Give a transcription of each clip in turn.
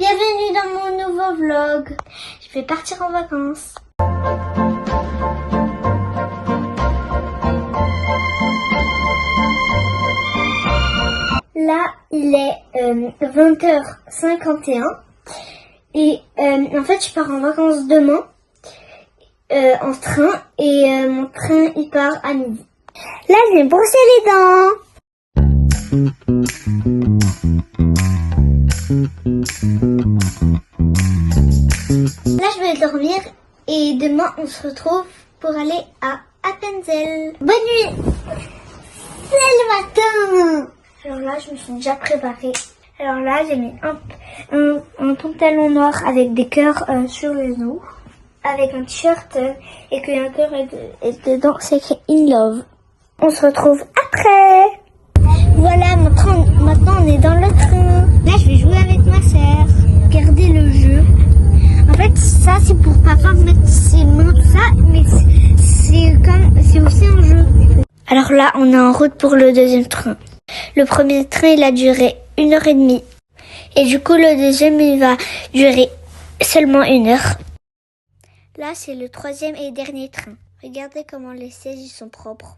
Bienvenue dans mon nouveau vlog. Je vais partir en vacances. Là, il est 20h51 et en fait, je pars en vacances demain en train et mon train il part à midi. Là, je vais me brosser les dents. Là, je vais dormir et demain, on se retrouve pour aller à Appenzell. Bonne nuit. C'est le matin. Alors là, je me suis déjà préparée. Alors là, j'ai mis un pantalon noir avec des cœurs sur les os, avec un t-shirt et qu'il y a un cœur et dedans, c'est écrit In Love. On se retrouve après. Voilà, maintenant on est dans le train. Là, je vais jouer avec ma sœur. Regardez le jeu. En fait, ça, c'est pour papa mettre ses mains, tout ça, mais c'est aussi un jeu. Alors là, on est en route pour le deuxième train. Le premier train, il a duré 1h30. Et du coup, le deuxième, il va durer seulement 1 heure. Là, c'est le troisième et dernier train. Regardez comment les sièges ils sont propres.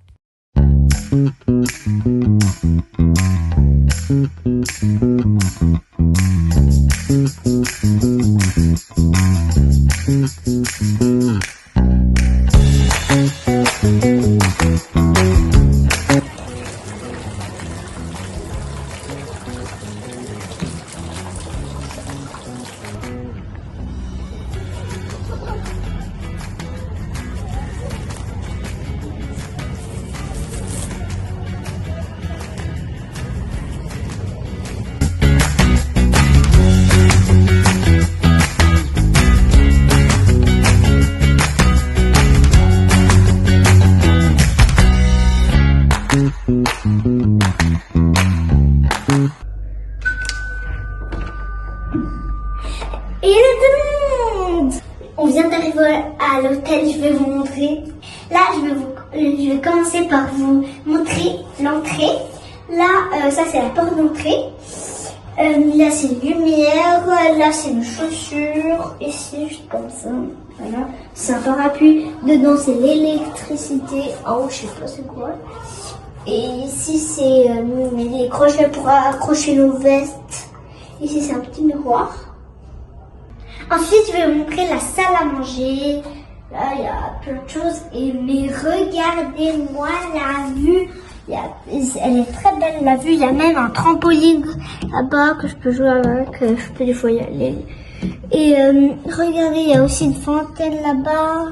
On vient d'arriver à l'hôtel, je vais vous montrer. Là, je vais commencer par vous montrer l'entrée. Là, ça c'est la porte d'entrée. Là, c'est une lumière. Là, c'est une chaussure. Ici, juste comme ça. Voilà. C'est un parapluie. Dedans, c'est l'électricité. En haut, je sais pas c'est quoi. Et ici, c'est les crochets pour accrocher nos vestes. Ici, c'est un petit miroir. Ensuite, je vais vous montrer la salle à manger. Là, il y a plein de choses. Mais regardez-moi la vue. Elle est très belle, la vue. Il y a même un trampoline là-bas que je peux jouer avec. Je peux des fois y aller. Et regardez, il y a aussi une fontaine là-bas.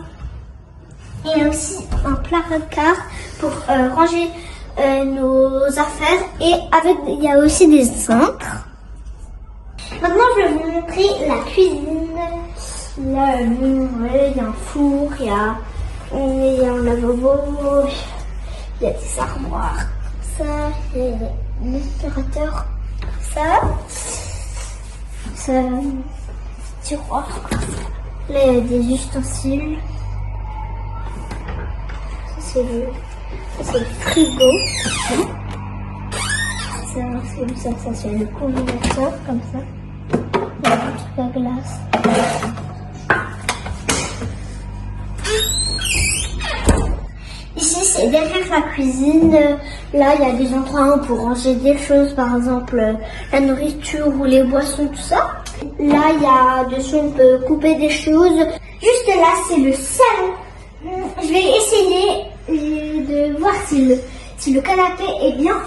Et il y a aussi un placard pour ranger nos affaires. Et il y a aussi des cintres. Maintenant, je vais vous montrer la cuisine. Là, il y a un four, il y a un lavabo, il y a des armoires, ça, il y a un aspirateur, ça, tiroir. Là, il y a des ustensiles. Ça, c'est le frigo. Ça, c'est le congélateur, comme ça. Il y a un truc à glace. Ici, c'est derrière la cuisine. Là, il y a des endroits pour ranger des choses, par exemple la nourriture ou les boissons, tout ça. Là, il y a dessus, on peut couper des choses. Juste là, c'est le salon. Je vais essayer de voir si le canapé est bien.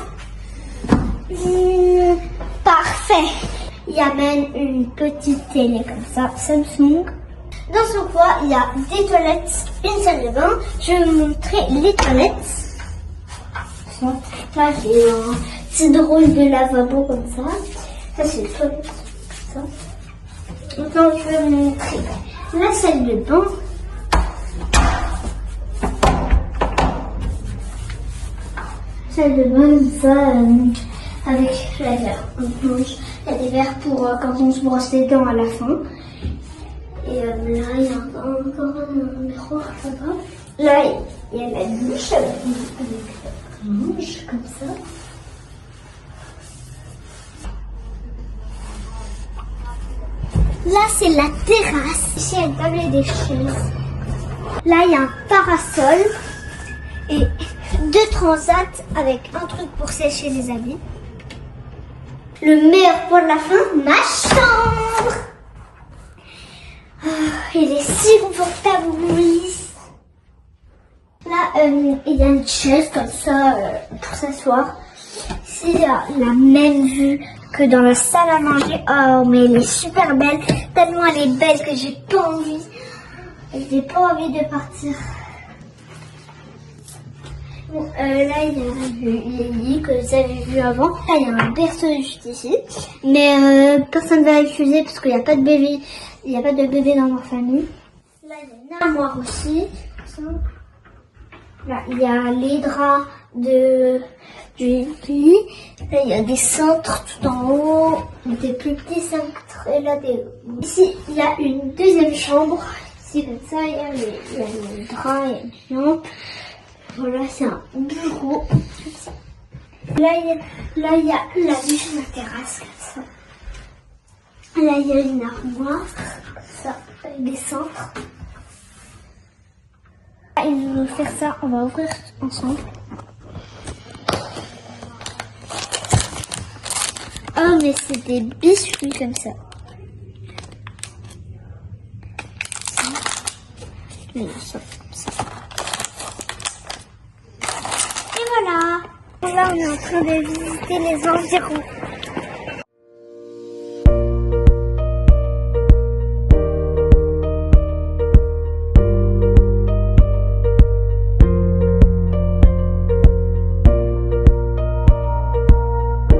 Parfait. Il y a même une petite télé comme ça, Samsung. Dans ce coin, il y a des toilettes, une salle de bain. Je vais vous montrer les toilettes. Là, j'ai un petit rôle de lavabo comme ça. Ça, c'est les toilettes comme ça. Maintenant, je vais vous montrer la salle de bain. Salle de bain comme ça, avec la verre. Il y a des verres pour quand on se brosse les dents à la fin. Et là, il y a encore un miroir là-bas. Là, il y a la douche avec un manche comme ça. Là, c'est la terrasse. Ici, il y a une table et des chaises. Là, il y a un parasol et 2 transats avec un truc pour sécher les habits. Le meilleur pour la fin, ma chambre. Oh, il est si confortable, oui. Là, il y a une chaise comme ça pour s'asseoir. Ici, il y a la même vue que dans la salle à manger. Oh, mais elle est super belle. Tellement elle est belle que j'ai pas envie. J'ai pas envie de partir. Bon, là, il y a les lits que vous avez vu avant. Là, il y a un berceau juste ici. Mais personne ne va l'utiliser parce qu'il n'y a pas de bébé. Il n'y a pas de bébé dans ma famille. Là, il y a une armoire aussi. Là, il y a les draps du lit. Là, il y a des cintres tout en haut. Des plus petits cintres. Et là, ici, il y a une deuxième chambre. Ici, comme ça, il y a les draps, il y a une lampe. Voilà, c'est un bureau. Là, il y a la vue sur la terrasse, comme ça. Là, il y a une armoire, comme ça, avec des cintres. Là, ils vont faire ça, on va ouvrir ensemble. Oh, mais c'est des biscuits comme ça. Comme ça. Voilà. Là, on est en train de visiter les environs.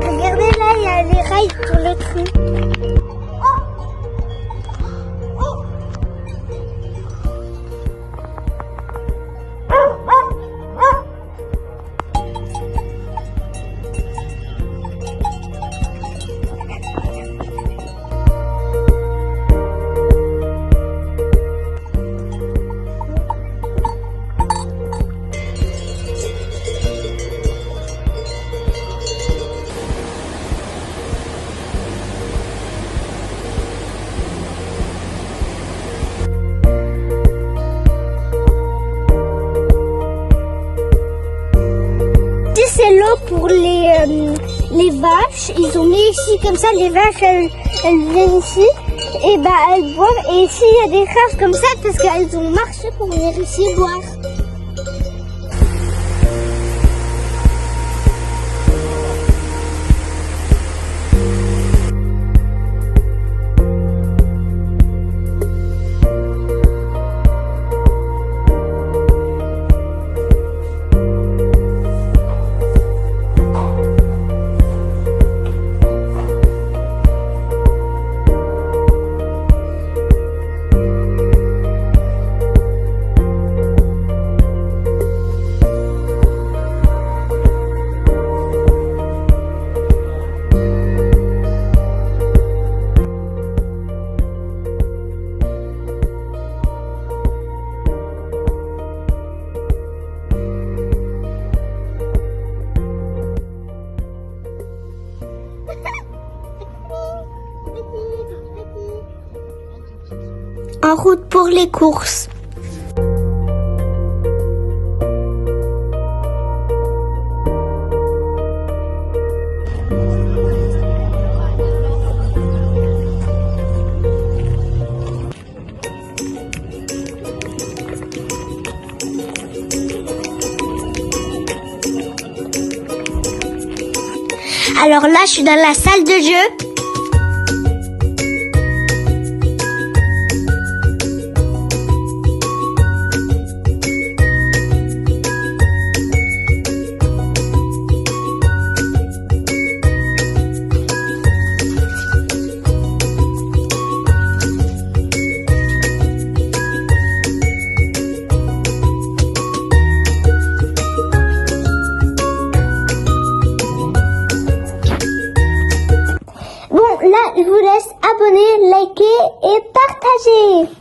Regardez là, il y a les rails pour le train. C'est l'eau pour les vaches. Ils ont mis ici comme ça. Les vaches, elles viennent ici et elles boivent. Et ici, il y a des cages comme ça parce qu'elles ont marché pour venir ici boire. En route pour les courses. Alors là, je suis dans la salle de jeu. Là, je vous laisse abonner, liker et partager.